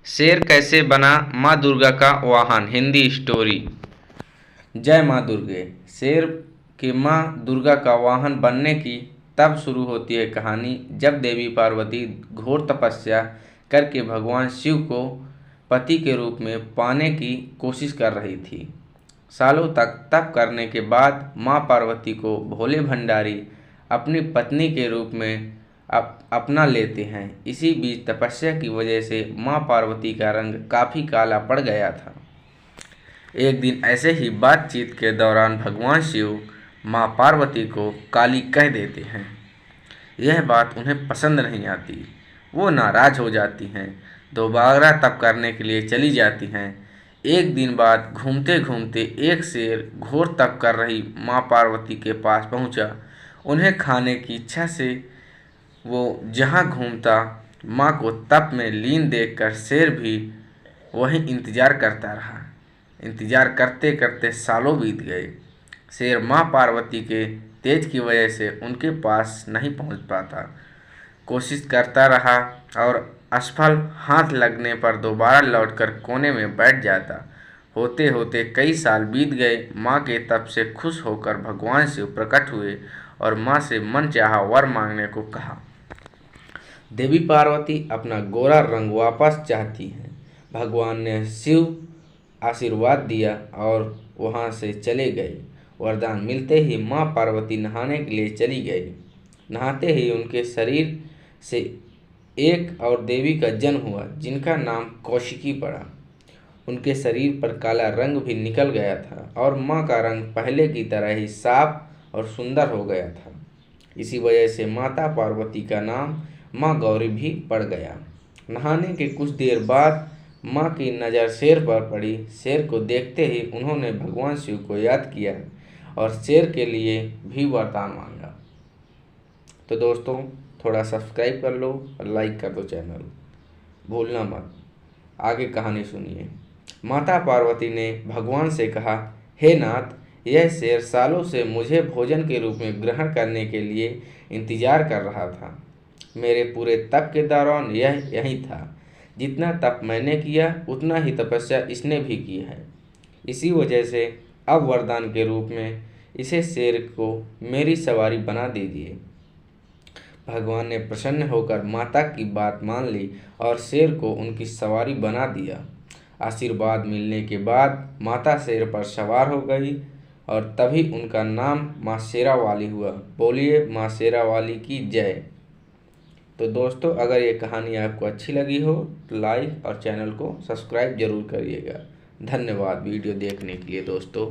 शेर कैसे बना माँ दुर्गा का वाहन, हिंदी स्टोरी। जय माँ दुर्गे। शेर के माँ दुर्गा का वाहन बनने की तब शुरू होती है कहानी जब देवी पार्वती घोर तपस्या करके भगवान शिव को पति के रूप में पाने की कोशिश कर रही थी। सालों तक तप करने के बाद माँ पार्वती को भोले भंडारी अपनी पत्नी के रूप में अपना लेते हैं। इसी बीच तपस्या की वजह से माँ पार्वती का रंग काफ़ी काला पड़ गया था। एक दिन ऐसे ही बातचीत के दौरान भगवान शिव माँ पार्वती को काली कह देते हैं। यह बात उन्हें पसंद नहीं आती। वो नाराज हो जाती हैं, दोबारा तप करने के लिए चली जाती हैं। एक दिन बाद घूमते घूमते एक शेर घोर तप कर रही माँ पार्वती के पास पहुंचा। उन्हें खाने की इच्छा से वो जहाँ घूमता, माँ को तप में लीन देखकर शेर भी वहीं इंतजार करता रहा। इंतजार करते करते सालों बीत गए। शेर माँ पार्वती के तेज की वजह से उनके पास नहीं पहुँच पाता। कोशिश करता रहा और असफल हाथ लगने पर दोबारा लौटकर कोने में बैठ जाता। होते होते कई साल बीत गए। माँ के तप से खुश होकर भगवान शिव प्रकट हुए और माँ से मनचाहा वर मांगने को कहा। देवी पार्वती अपना गोरा रंग वापस चाहती हैं। भगवान ने शिव आशीर्वाद दिया और वहाँ से चले गए। वरदान मिलते ही माँ पार्वती नहाने के लिए चली गई। नहाते ही उनके शरीर से एक और देवी का जन्म हुआ जिनका नाम कौशिकी पड़ा। उनके शरीर पर काला रंग भी निकल गया था और माँ का रंग पहले की तरह ही साफ और सुंदर हो गया था। इसी वजह से माता पार्वती का नाम माँ गौरी भी पड़ गया। नहाने के कुछ देर बाद माँ की नज़र शेर पर पड़ी। शेर को देखते ही उन्होंने भगवान शिव को याद किया और शेर के लिए भी वरदान मांगा। तो दोस्तों, थोड़ा सब्सक्राइब कर लो और लाइक कर दो चैनल, भूलना मत। आगे कहानी सुनिए। माता पार्वती ने भगवान से कहा, हे नाथ, यह शेर सालों से मुझे भोजन के रूप में ग्रहण करने के लिए इंतजार कर रहा था। मेरे पूरे तप के दौरान यह यही था। जितना तप मैंने किया उतना ही तपस्या इसने भी की है। इसी वजह से अब वरदान के रूप में इसे शेर को मेरी सवारी बना दीजिए। भगवान ने प्रसन्न होकर माता की बात मान ली और शेर को उनकी सवारी बना दिया। आशीर्वाद मिलने के बाद माता शेर पर सवार हो गई और तभी उनका नाम माँ शेरावाली हुआ। बोलिए माँ शेरावाली की जय। तो दोस्तों, अगर ये कहानी आपको अच्छी लगी हो तो लाइक और चैनल को सब्सक्राइब जरूर करिएगा। धन्यवाद वीडियो देखने के लिए दोस्तों।